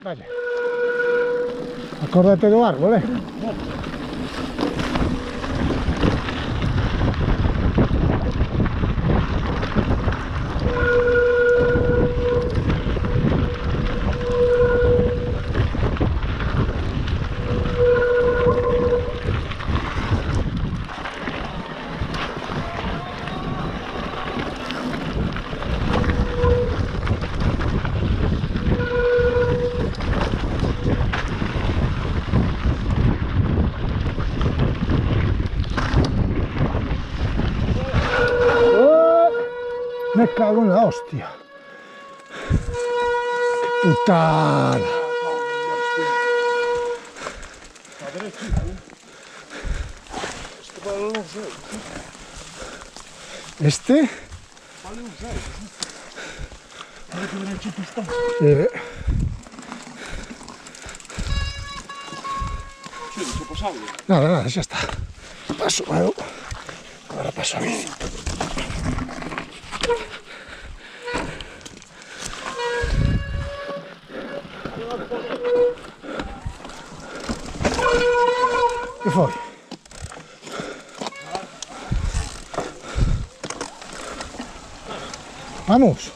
Vaya. Acórdate do árbol, eh? Me cago en la hostia. ¡Qué putada! ¿Este? Vale un 6. Vale que derechito está. Sí, insoportable. Nada, ya está. Paso, bueno. Ahora paso a mí. ¿Qué foi? Vamos.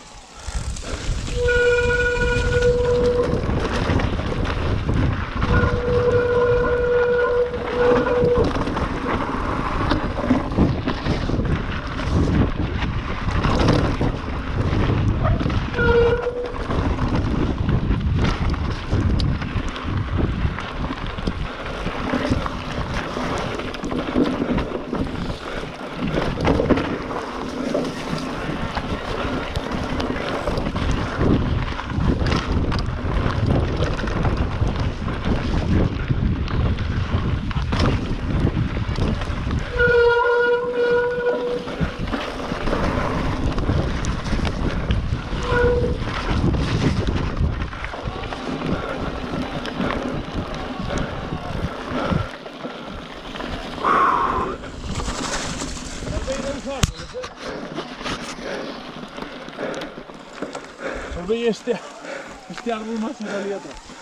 Solo veis este árbol más en realidad atrás.